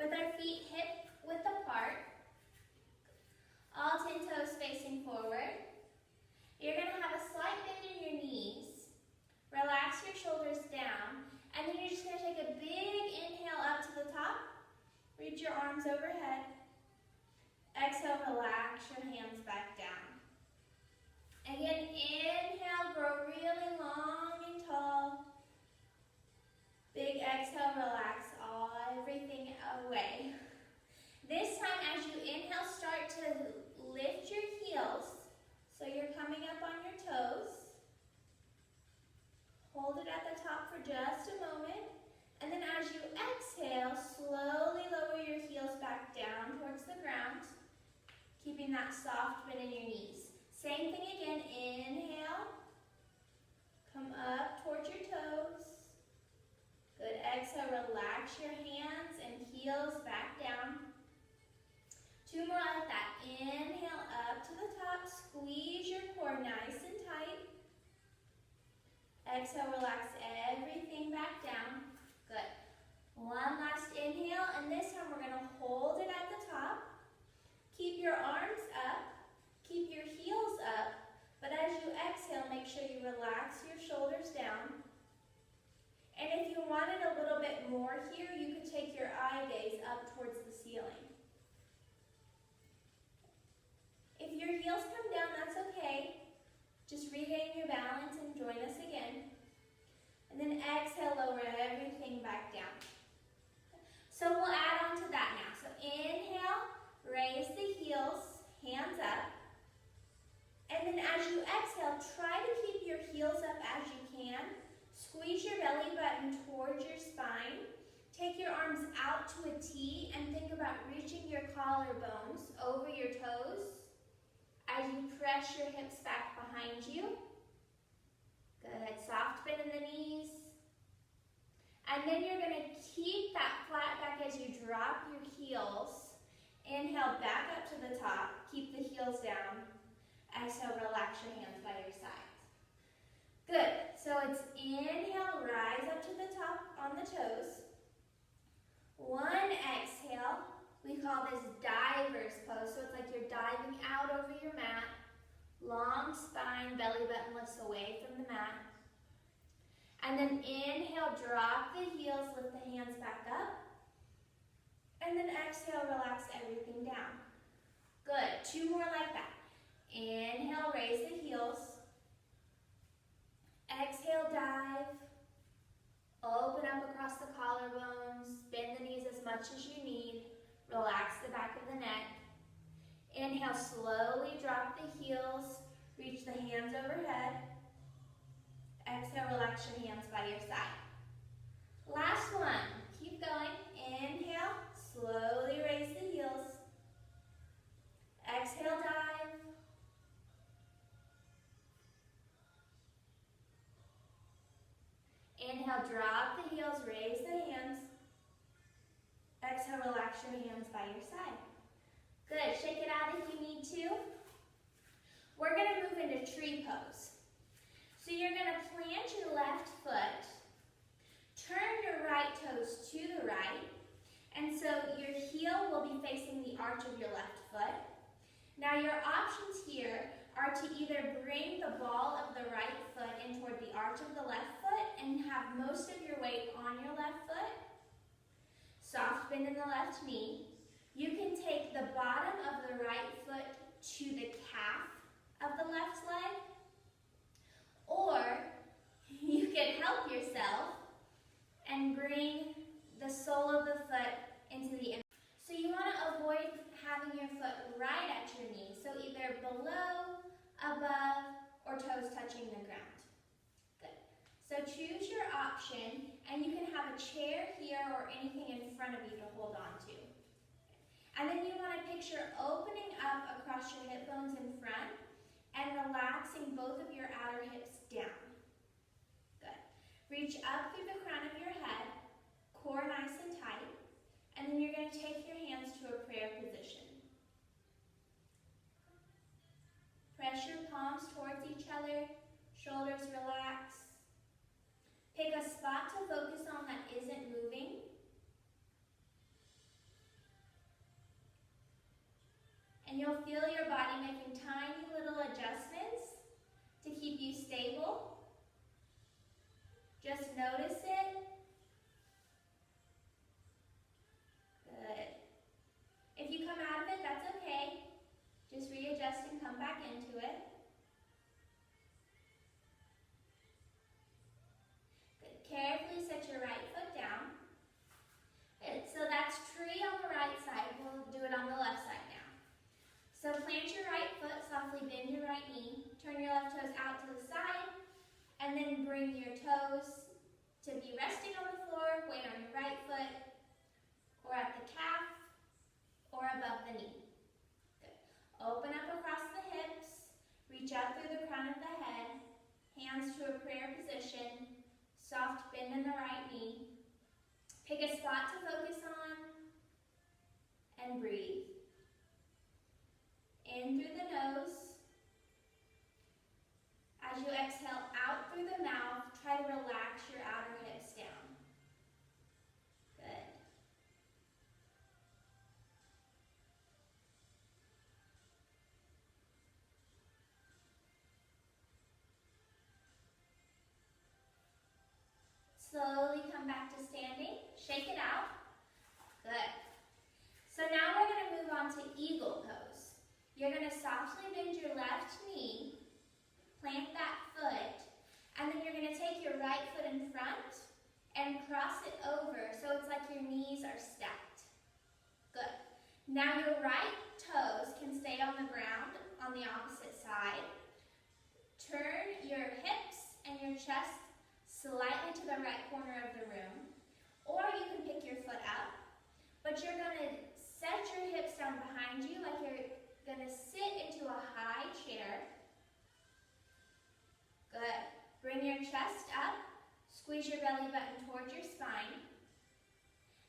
with our feet hip width apart, all 10 toes facing forward. You're going to have a slight bend in your knees. Relax your shoulders down, and then you're just going to take a big inhale up to the top. Reach your arms overhead. Exhale, relax your hands back down. Again, inhale, grow really long and tall. Big exhale, relax everything away. This time, as you inhale, start to lift your heels. So you're coming up on your toes. Hold it at the top for just a moment. And then as you exhale, slowly lower your heels back down towards the ground, keeping that soft bend in your knees. Same thing again, inhale, come up towards your toes. Good, exhale, relax your hands and heels back down. 2 more like that, inhale up to the top, squeeze your core nice and tight. Exhale, relax everything back down. Good. One last inhale, and this time we're going to hold it at the top. Keep your arms up. Keep your heels up, but as you exhale, make sure you relax your shoulders down. And if you wanted a little bit more here, you could take your eye gaze up towards the ceiling. If your heels come down, that's okay. Just regain your balance and join us again. And then exhale, lower everything back down. So we'll add on to that now. So inhale, raise the heels, hands up. And then as you exhale, try to keep your heels up as you can. Squeeze your belly button towards your spine. Take your arms out to a T and think about reaching your collarbones over your toes as you press your hips back behind you. Good, soft bend in the knees. And then you're going to keep that flat back as you drop your heels. Inhale, back up to the top. Keep the heels down. Exhale, relax your hands by your sides. Good. So it's inhale, rise up to the top on the toes. One exhale. We call this diver's pose. So it's like you're diving out over your mat. Long spine, belly button lifts away from the mat. And then inhale, drop the heels, lift the hands back up. And then exhale, relax everything down. Good. 2 more like that. Inhale, raise the heels. Exhale, dive. Open up across the collarbones. Bend the knees as much as you need. Relax the back of the neck. Inhale, slowly drop the heels. Reach the hands overhead. Exhale, relax your hands by your side. Last one. Keep going. Inhale, slowly raise the heels. Exhale, dive. Inhale, drop the heels, raise the hands. Exhale, relax your hands by your side. Good, shake it out if you need to. We're gonna move into tree pose. So you're gonna plant your left foot, turn your right toes to the right, and so your heel will be facing the arch of your left foot. Now your options here are to either bring the ball of the right foot in toward the arch of the left foot and have most of your weight on your left foot. Soft bend in the left knee. You can take the bottom of the right foot to the calf of the left leg, or you can help yourself and bring the sole of the foot into the inside. So you want to avoid having your foot right at your knee, so either below, above, or toes touching the ground. Good. So choose your option, and you can have a chair here or anything in front of you to hold on to. And then you want to picture opening up across your hip bones in front and relaxing both of your outer hips down. Good. Reach up through the crown of your head, core nice and tight, and then you're going to take your hands to a prayer position. Press your palms towards each other, shoulders relax. Pick a spot to focus on that isn't moving. you'll feel your body making tiny little adjustments to keep you stable. Just notice it. Good. If you come out of it, that's okay. Just readjust and come back into it. Good. Carefully set your right foot down. Good. So that's tree on the right side. We'll do it on the left side now. So plant your right foot, softly bend your right knee, turn your left toes out to the side, and then bring your toes to be resting on the floor, weight on your right foot, or at the calf, or above the knee. Good. Open up across the hips, reach out through the crown of the head, hands to a prayer position, soft bend in the right knee. Pick a spot to focus on, and breathe. In through the nose. As you exhale out through the mouth, try to relax your outer hips down. Good. Slowly come back to standing. Shake it out. Good. So now we're going to move on to eagle pose. You're going to softly bend your left knee, plant that foot, and then you're going to take your right foot in front and cross it over so it's like your knees are stacked. Good. Now your right toes can stay on the ground on the opposite side. Turn your hips and your chest slightly to the right corner of the room, or you can pick your foot up, but you're going to set your hips down behind you like you're going to sit into a high chair. Good. Bring your chest up, squeeze your belly button towards your spine,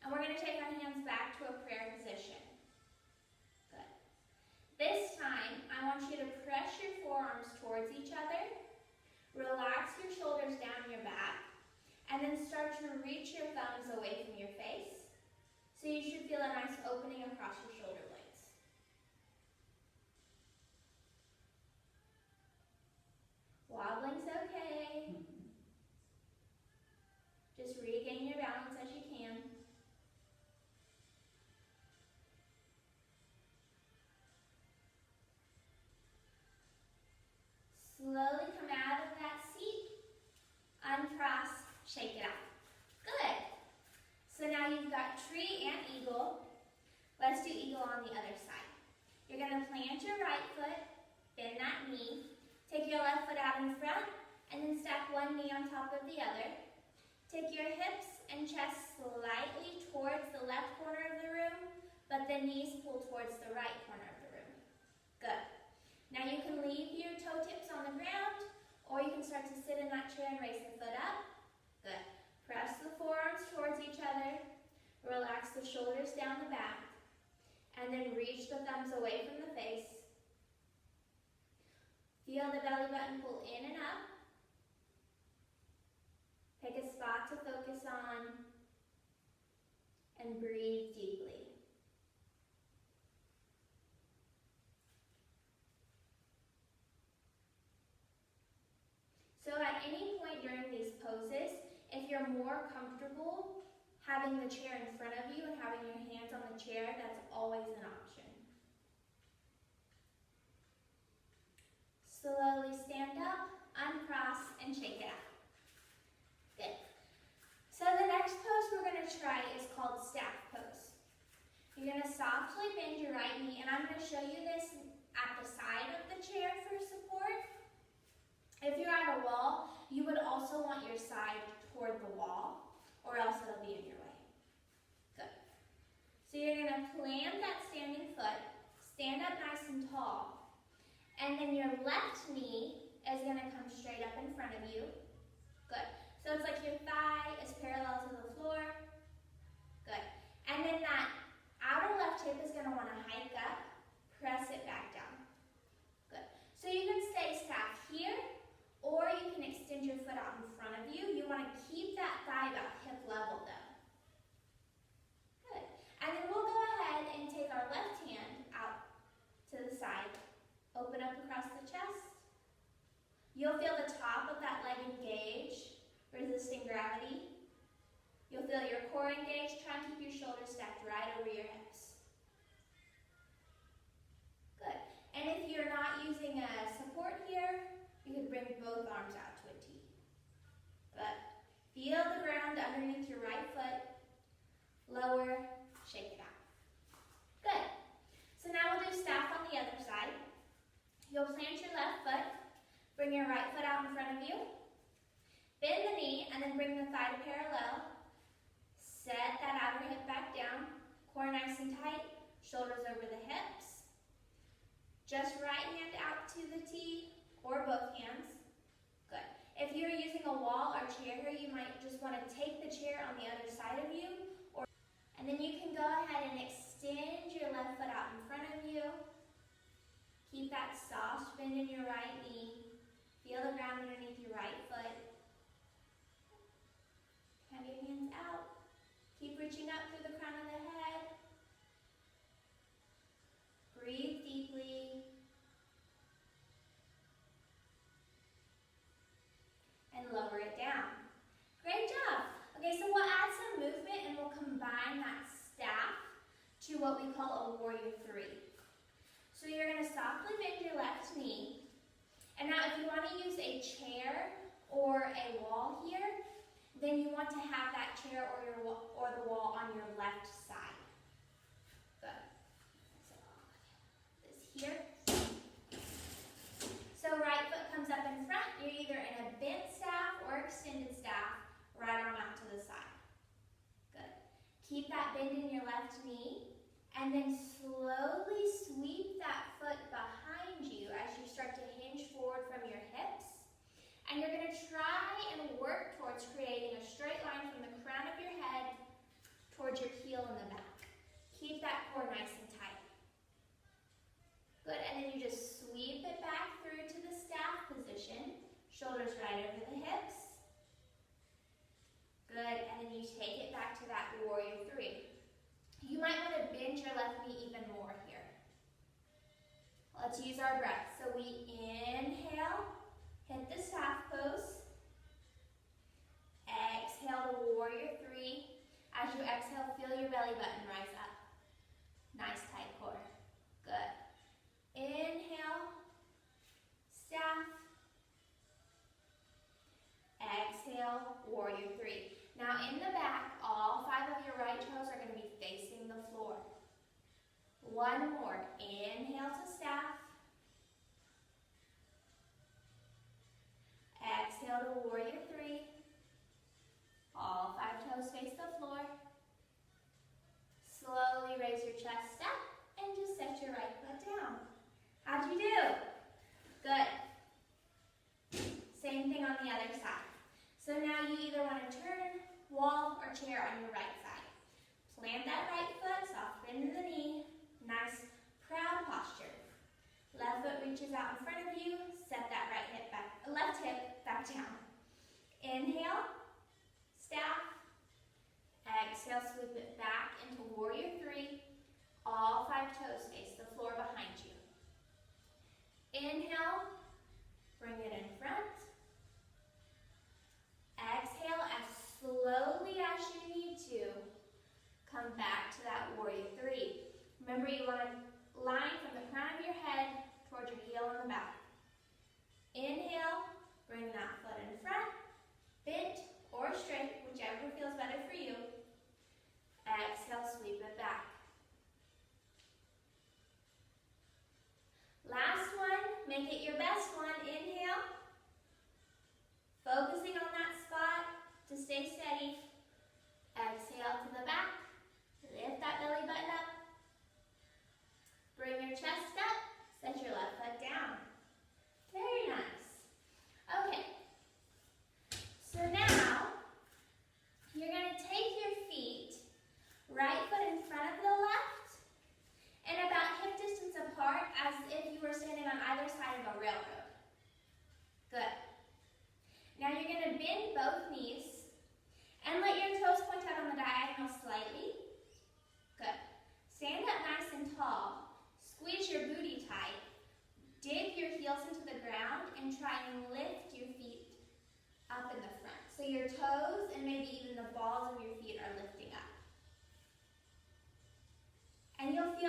and we're going to take our hands back to a prayer position. Good. This time, I want you to press your forearms towards each other, relax your shoulders down your back, and then start to reach your thumbs away from your face. So you should feel a nice opening across your shoulder blades. Wobbling's okay. Just regain your balance as you can. Slowly come out of that seat, uncross, shake it out. Good. So now you've got tree and eagle. Let's do eagle on the other side. You're going to plant your right foot, bend that knee, take your left foot out in front, and then stack one knee on top of the other. Take your hips and chest slightly towards the left corner of the room, but the knees pull towards the right corner of the room. Good. Now you can leave your toe tips on the ground, or you can start to sit in that chair and raise the foot up. Good. Press the forearms towards each other, relax the shoulders down the back, and then reach the thumbs away from the face. Feel the belly button pull in and up. Pick a spot to focus on, and breathe deeply. So at any point during these poses, if you're more comfortable having the chair in front of you and having your hands on the chair, that's always an option. Slowly stand up, uncross, and shake it out. Good. So the next pose we're going to try is called staff pose. You're going to softly bend your right knee, and I'm going to show you this at the side of the chair for support. If you're at a wall, you would also want your side toward the wall, or else it'll be in your way. Good. So you're going to plant that standing foot, stand up nice and tall, and then your left knee is going to come straight up in front of you. Good. So it's like your thigh is parallel to the floor. Good. And then that outer left hip is going to want to hike up, press it back down. Good. So you can stay staff here, or you can extend your foot out in front of you. You want to keep that thigh about hip level though. Good. And then we'll go ahead and take our left hand out to the core engaged, try and keep your shoulders stacked right over your hips. Good. And if you're not using a support here, you could bring both arms out to a T. Good. Feel the ground underneath your right foot. Lower, shake it out. Good. So now we'll do staff on the other side. You'll plant your left foot, bring your right foot out in front of you, bend the knee, and then bring the thigh to parallel. Set that outer hip back down, core nice and tight, shoulders over the hips. Just right hand out to the T, or both hands. Good. If you're using a wall or chair here, you might just want to take the chair on the other side of you, and then you can go ahead and extend your left foot out in front of you. Keep that soft bend in your right knee. Feel the ground underneath your right foot. Have your hands out. Keep reaching up through the crown of the head. Breathe deeply. And lower it down. Great job. Okay, so we'll add some movement and we'll combine that staff to what we call a warrior three. So you're going to softly bend your left knee. And now if you want to use a chair or a wall here, then you want to have that chair or the wall on your left side. Good. So this here. So right foot comes up in front. You're either in a bent staff or extended staff. Right arm out to the side. Good. Keep that bend in your left knee. And then slowly sweep that foot behind you as you start to hinge forward from your hips. And you're going to try and work towards creating a straight line from the crown of your head towards your heel in the back. Keep that core nice and tight. Good, and then you just sweep it back through to the staff position. Shoulders right over the hips. Good, and then you take it back to that warrior three. You might want to bend your left knee even more here. Let's use our breath. So we inhale, hit the staff pose. Exhale to warrior three. As you exhale, feel your belly button rise up. Nice tight core. Good. Inhale, staff. Exhale, warrior three. Now in the back, all 5 of your right toes are going to be facing the floor. One more. Inhale to staff. Exhale to warrior three. All 5 toes face the floor. Slowly raise your chest up and just set your right foot down. How'd you do? Good. Same thing on the other side. So now you either want to turn, wall, or chair on your right side. Plant that right foot, soft bend in the knee. Nice, proud posture. Left foot reaches out in front of you. Set that left hip back down. Inhale, staff. Exhale, sweep it back into warrior three. All 5 toes face the floor behind you. Inhale, bring it in front. Exhale as slowly as you need to. Come back to that warrior three. Remember, you want to line from the crown of your head towards your heel in the back. Inhale, bring that foot in front, bent or straight, whichever feels better for you. Exhale, sweep it back. Last one, make it your best one. Inhale. Focusing on that spot to stay steady. Exhale to the back. Lift that belly button up. Bring your chest up. Set your left foot down.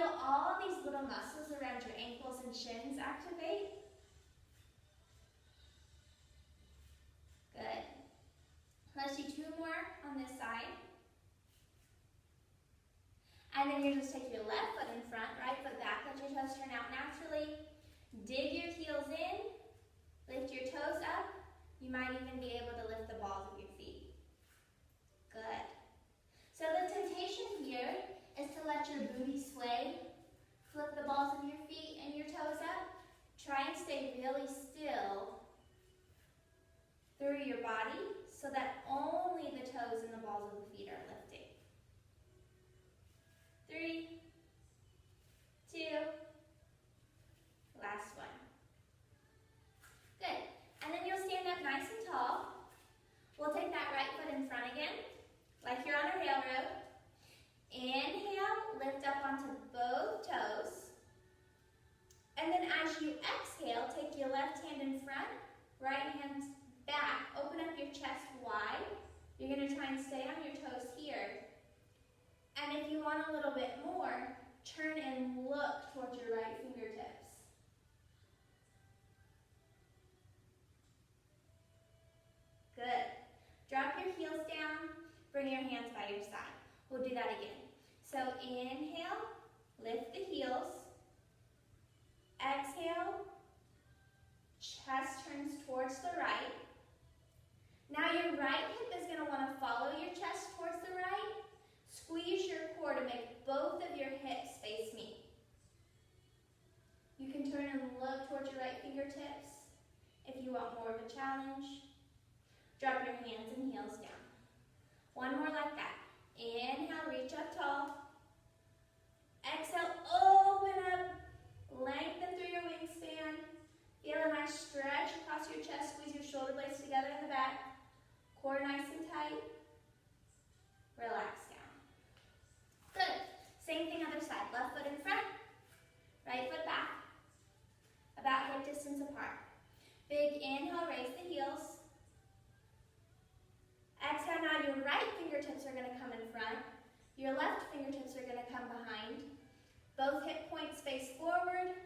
feel all these little muscles around your ankles and shins activate? Good. Let's do 2 more on this side. And then you're just take your left foot in front, right foot back, let your toes turn out naturally. Dig your heels in, lift your toes up. You might even be able to lift the balls of your feet. Good. So the temptation here is to let your booty sway. Flip the balls of your feet and your toes up. Try and stay really still through your body so that only the toes and the balls of the feet are lifting. 3, 2, last one. Good. And then you'll stand up nice and tall. We'll take that right foot in front again, like you're on a railroad. Inhale, lift up onto both toes. And then as you exhale, take your left hand in front, right hand back. Open up your chest wide. You're going to try and stay on your toes here. And if you want a little bit more, turn and look towards your right fingertips. Good. Drop your heels down, bring your hands by your side. We'll do that again. So inhale, lift the heels. Exhale, chest turns towards the right. Now your right hip is going to want to follow your chest towards the right. Squeeze your core to make both of your hips face meet. You can turn and look towards your right fingertips if you want more of a challenge. Drop your hands and heels down. One more like that. Inhale, reach up tall. Exhale, open up. Lengthen through your wingspan. Feel a nice stretch across your chest. Squeeze your shoulder blades together in the back. Core nice and tight. Relax down. Good. Same thing other side. Left foot in front. Right foot back. About hip distance apart. Big inhale, raise the heels. Exhale, now your right fingertips are going to come in front. Your left fingertips are going to come behind. Both hip points face forward.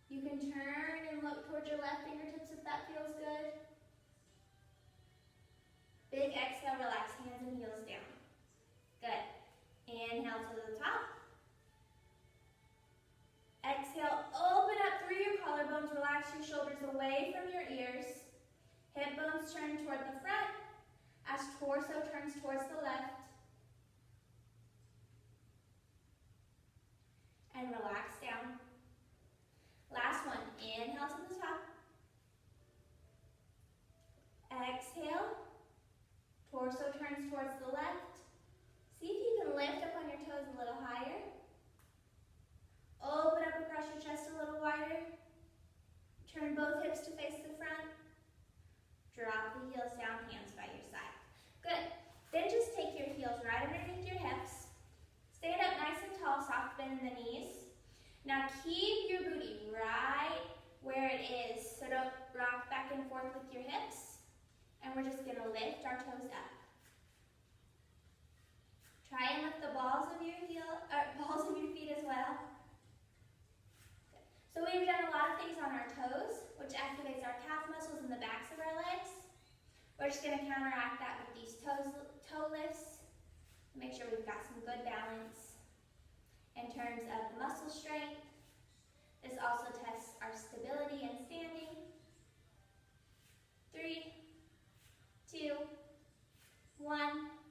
You can turn and look towards your left fingertips if that feels good. Big exhale, relax hands and heels down. Good. Inhale to the top. Exhale, open up through your collarbones. Relax your shoulders away from your ears. Hip bones turn toward the front as torso turns towards the left. And relax down. Last one. Inhale to the top. Exhale. Torso turns towards the left. See if you can lift up on your toes a little higher. Open up across your chest a little wider. Turn both hips to face the front. Drop the heels down, hands by your side. Good. Then just take your heels right underneath your hips. Stand up nice and tall, soft bend in the knees. Now keep your booty right where it is, so don't rock back and forth with your hips. And we're just going to lift our toes up. Try and lift the balls of your feet as well. Good. So we've done a lot of things on our toes, which activates our calf muscles in the backs of our legs. We're just going to counteract that with these toe lifts. Make sure we've got some good balance in terms of muscle strength. This also tests our stability and standing. 3, 2, 1.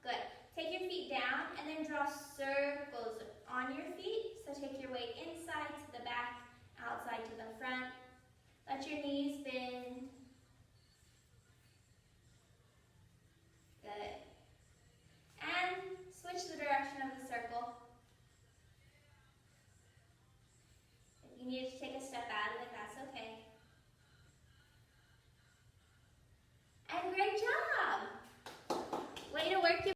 Good. Take your feet down and then draw circles on your feet. So take your weight inside to the back, outside to the front. Let your knees bend.